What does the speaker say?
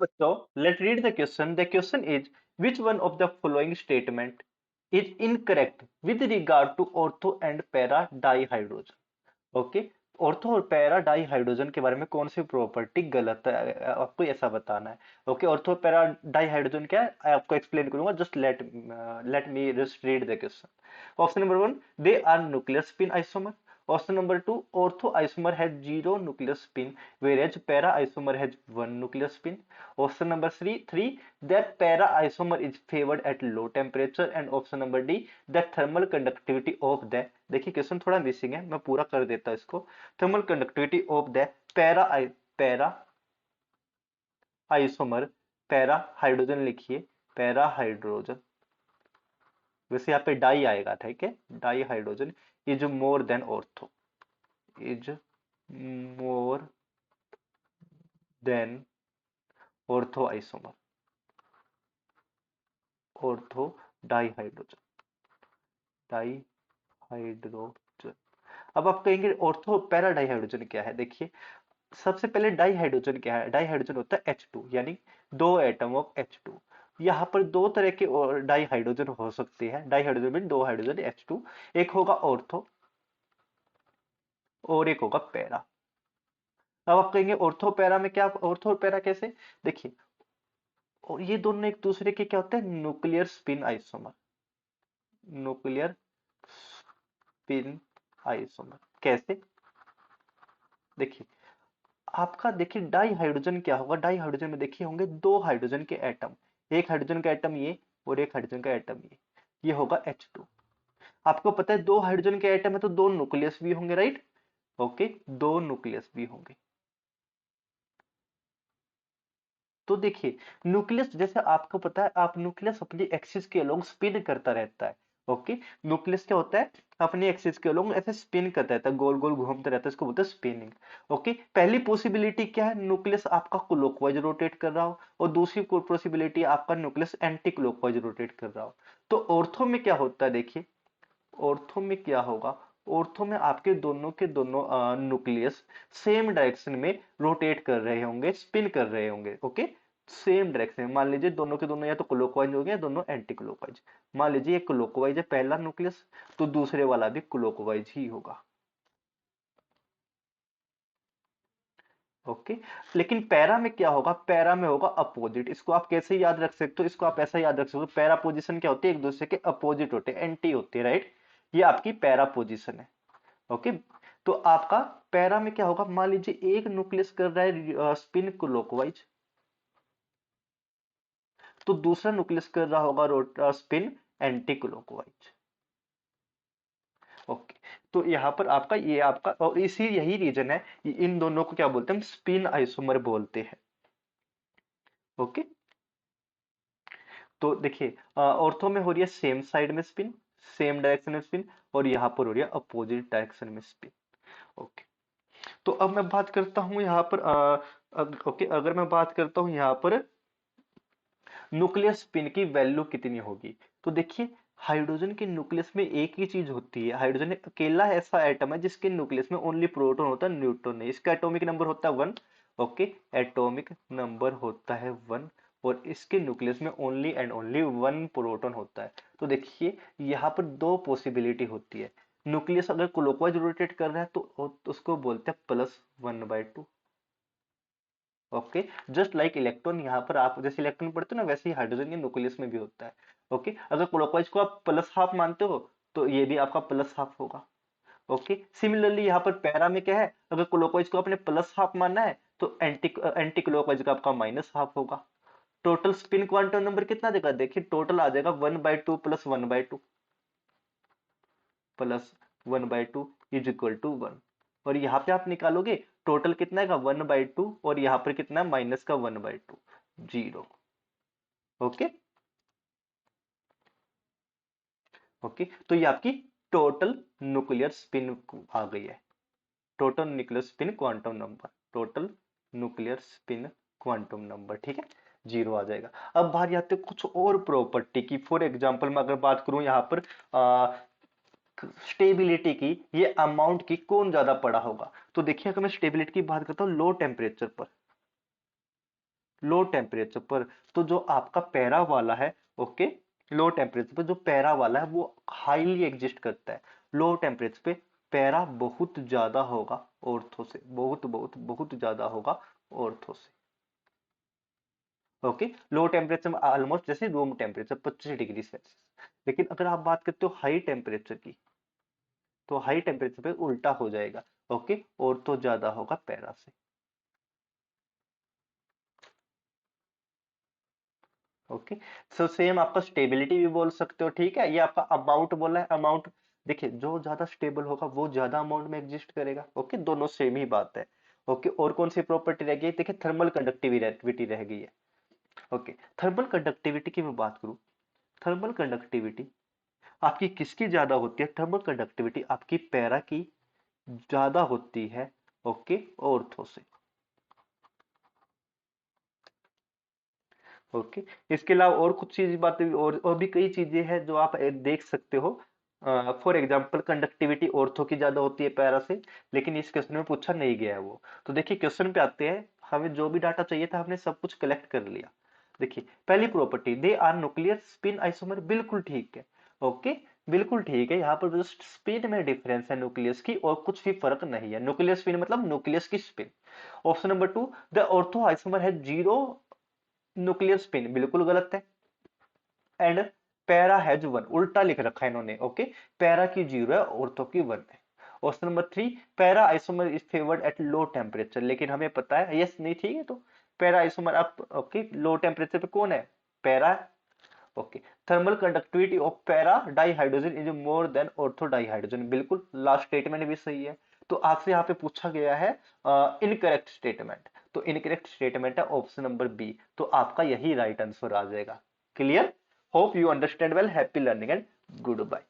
बच्चों, let read the question. The question is which one of the following statement is incorrect with regard to ortho and para dihydrogen. Okay, ortho और para dihydrogen के बारे में कौन सी property गलत है, आपको ऐसा बताना है. ओके, ऑर्थो पैरा डाईहाइड्रोजन क्या है, I आपको एक्सप्लेन करूंगा. Just let me just read the question. Option number one, they are nuclear spin isomer. Option number two, ortho isomer has zero nuclear spin whereas para isomer has one nuclear spin. Option number three, that para isomer is favored at low temperature. And option number D, that thermal conductivity of the, देखिए question थोड़ा missing है, मैं पूरा कर देता हूं इसको. Thermal conductivity of the para isomer, para hydrogen लिखिए, पैरा हाइड्रोजन, वैसे यहाँ पे डाई आएगा, ठीक है, di hydrogen is more than ortho, is more than ortho isomer, ortho dihydrogen, dihydrogen. अब आप कहेंगे ऑर्थो पैरा डाईहाइड्रोजन क्या है. देखिए, सबसे पहले डाईहाइड्रोजन क्या है. डाईहाइड्रोजन होता है H2, यानी दो एटम ऑफ H2. यहाँ पर दो तरह के डाईहाइड्रोजन हो सकते हैं. डाईहाइड्रोजन में दो हाइड्रोजन H2, एक होगा ऑर्थो और एक होगा पैरा. अब आप कहेंगे ऑर्थो पैरा में क्या, ऑर्थो और पैरा कैसे. देखिए, और ये दोनों एक दूसरे के क्या होते हैं, nuclear spin isomer, nuclear spin isomer. कैसे, देखिए, आपका देखिए डाई हाइड्रोजन क्या होगा. डाई हाइड्रोजन में देखिए होंगे दो हाइड्रोजन के एटम, एक हाइड्रोजन का एटम ये और एक हाइड्रोजन का एटम ये होगा H2. आपको पता है दो हाइड्रोजन के एटम है तो दो न्यूक्लियस भी होंगे, राइट. ओके, दो न्यूक्लियस भी होंगे. तो देखिए, न्यूक्लियस जैसे आपको पता है, आप न्यूक्लियस अपनी एक्सिस के अलोंग स्पिन करता रहता है. ओके, न्यूक्लियस क्या होता है, अपनी एक्सिस के अलोंग ऐसे स्पिन करता रहता है, गोल गोल घूमता रहता है, इसको बोलते हैं स्पिनिंग. ओके, पहली पॉसिबिलिटी क्या है, न्यूक्लियस आपका क्लॉकवाइज रोटेट कर रहा हो, और दूसरी पॉसिबिलिटी आपका न्यूक्लियस एंटी क्लॉकवाइज रोटेट कर रहा हो. तो ऑर्थो में क्या होता है, देखिए ऑर्थो में क्या होगा, ऑर्थो में आपके दोनों के दोनों न्यूक्लियस सेम डायरेक्शन में रोटेट कर रहे होंगे, स्पिन कर रहे होंगे. ओके, सेम डायरेक्शन में. मान लीजिए दोनों के दोनों या तो क्लॉकवाइज हो गए, दोनों एंटी क्लॉकवाइज. मान लीजिए ये क्लॉकवाइज है पहला न्यूक्लियस, तो दूसरे वाला भी क्लॉकवाइज ही होगा. ओके, लेकिन पैरा में क्या होगा, पैरा में होगा अपोजिट. इसको आप कैसे याद रख सकते हो, इसको आप ऐसा याद रख सकते हो, पैरा पोजीशन क्या होती है, एक दूसरे के अपोजिट होते हैं, एंटी होती है, राइट. ये आपकी पैरा पोजीशन है. ओके, तो आपका पैरा में क्या होगा, मान लीजिए एक न्यूक्लियस कर रहा है स्पिन क्लॉकवाइज, तो दूसरा न्यूक्लियस कर रहा होगा स्पिन एंटी क्लॉकवाइज. ओके, तो यहाँ पर आपका ये आपका, और इसी यही रीजन है, इन दोनों को क्या बोलते हैं, हम स्पिन आइसोमर बोलते हैं. ओके, तो देखिए ऑर्थो में हो रही है सेम साइड में स्पिन, सेम डायरेक्शन में स्पिन, और यहाँ पर हो रही है अपोजिट डायरेक्शन में स्पिन. ओके, तो अब मैं बात करता हूँ यहाँ पर ओके, अगर मैं बात करता हूँ यहाँ पर न्यूक्लियर स्पिन की वैल्यू कितनी होगी. तो देखिए, हाइड्रोजन के न्यूक्लियस में एक ही चीज होती है. हाइड्रोजन अकेला ऐसा एटम है जिसके न्यूक्लियस में ओनली प्रोटॉन होता है, न्यूट्रॉन नहीं. इसका एटॉमिक नंबर होता है 1. ओके, एटॉमिक नंबर होता है 1, और इसके न्यूक्लियस में ओनली एंड ओनली 1 प्रोटॉन होता है. तो देखिए, यहाँ पर दो पॉसिबिलिटी होती है. न्यूक्लियस अगर क्लॉकवाइज रोटेट कर रहा है तो उसको बोलते हैं +1/2. ओके, जस्ट लाइक इलेक्ट्रॉन, यहाँ पर आप जैसे इलेक्ट्रॉन पढ़ते हो ना, वैसे ही हाइड्रोजन के न्यूक्लियस में भी होता है. ओके, अगर क्लॉकवाइज को आप +½ मानते हो तो ये भी आपका +½ होगा. ओके, सिमिलरली यहाँ पर पैरा में क्या है, अगर क्लॉकवाइज को आपने +½ मानना है तो एंटी एंटी क्लॉकवाइज का आपका -½ होगा. टोटल स्पिन क्वांटम नंबर कितना देगा, देखिए टोटल आ जाएगा 1/2 + 1/2 +1/2 इज इक्वल टू 1. और यहाँ पे आप निकालोगे टोटल कितना है, 1/2, और यहाँ पर कितना है, माइनस का 1/2, 0. ओके, ओके, तो ये आपकी टोटल न्यूक्लियर स्पिन आ गई है. Total nuclear spin quantum number, total nuclear spin quantum number, ठीक है, 0 आ जाएगा. अब बाहर आते हैं कुछ और प्रॉपर्टी की. फॉर एग्जांपल मैं अगर बात करूं यहाँ पर स्टेबिलिटी की, ये अमाउंट की कौन ज्यादा पड़ा होगा. तो देखिए, अगर मैं स्टेबिलिटी की बात करता हूँ लो टेम्परेचर पर, लो टेम्परेचर पर, तो जो आपका पैरा वाला है, ओके, लो टेम्परेचर पे जो पैरा वाला है वो हाईली एग्जिस्ट करता है। लो टेम्परेचर पे पैरा बहुत ज्यादा होगा ऑर्थो से, बहुत बहुत बहुत ज्यादा होगा ऑर्थो से। ओके, लो टेम्परेचर में ऑलमोस्ट जैसे रूम टेम्परेचर 25 डिग्री सेल्सियस। लेकिन अगर आप बात करते हो हाई टेम्परेचर की, तो हाई टेम्परेचर पे उल्टा हो जाएगा। ओके, ऑर्थो ज्यादा होगा पैरा से। ओके, सो सेम आपका स्टेबिलिटी भी बोल सकते हो, ठीक है। ये आपका अमाउंट बोला है, अमाउंट देखिए जो ज्यादा स्टेबल होगा वो ज्यादा अमाउंट में एग्जिस्ट करेगा। ओके, दोनों सेम ही बात है। ओके, और कौन सी प्रॉपर्टी रह गई, देखिए थर्मल कंडक्टिविटी रह गई है। ओके, थर्मल कंडक्टिविटी की मैं बात करूं, थर्मल कंडक्टिविटी आपकी किसकी ज्यादा होती है, थर्मल कंडक्टिविटी आपकी पैरा की ज्यादा होती है, ओके, ऑर्थो से। ओके, इसके अलावा और कुछ चीज बातें और भी कई चीजें हैं जो आप देख सकते हो। फॉर एग्जाम्पल कंडक्टिविटी ऑर्थो की ज्यादा होती है पैरा से, लेकिन इस क्वेश्चन में पूछा नहीं गया है वो। तो देखिए क्वेश्चन पे आते हैं, हमें जो भी डाटा चाहिए था हमने सब कुछ कलेक्ट कर लिया। देखिए पहली property, they are nuclear spin isomer, बिल्कुल ठीक है। ओके, बिल्कुल ठीक है, यहाँ पर जस्ट स्पिन में डिफरेंस है न्यूक्लियस की, और कुछ भी फर्क नहीं है। न्यूक्लियर स्पिन मतलब न्यूक्लियस की spin. Option number two, the ortho isomer है जीरो न्यूक्लियर स्पिन, बिल्कुल गलत है। एंड पैरा हैज वन, उल्टा लिख रखा है इन्होंने। ओके, पैरा की जीरो है, ऑर्थो की वन है। Option number three, para isomer is favoured at low temperature, लेकिन हमें पता है यस नहीं, ठीक है। तो पैरा आइसोमर आप ओके, लो टेम्परेचर पे कौन है, para. Okay, thermal conductivity of para dihydrogen is more than ortho dihydrogen, बिल्कुल लास्ट स्टेटमेंट भी सही है। तो आपसे यहाँ पे पूछा गया है इनकरेक्ट स्टेटमेंट, तो इनकरेक्ट स्टेटमेंट है ऑप्शन नंबर बी, तो आपका यही राइट आंसर आ जाएगा। Clear, hope you understand well, happy learning and good bye.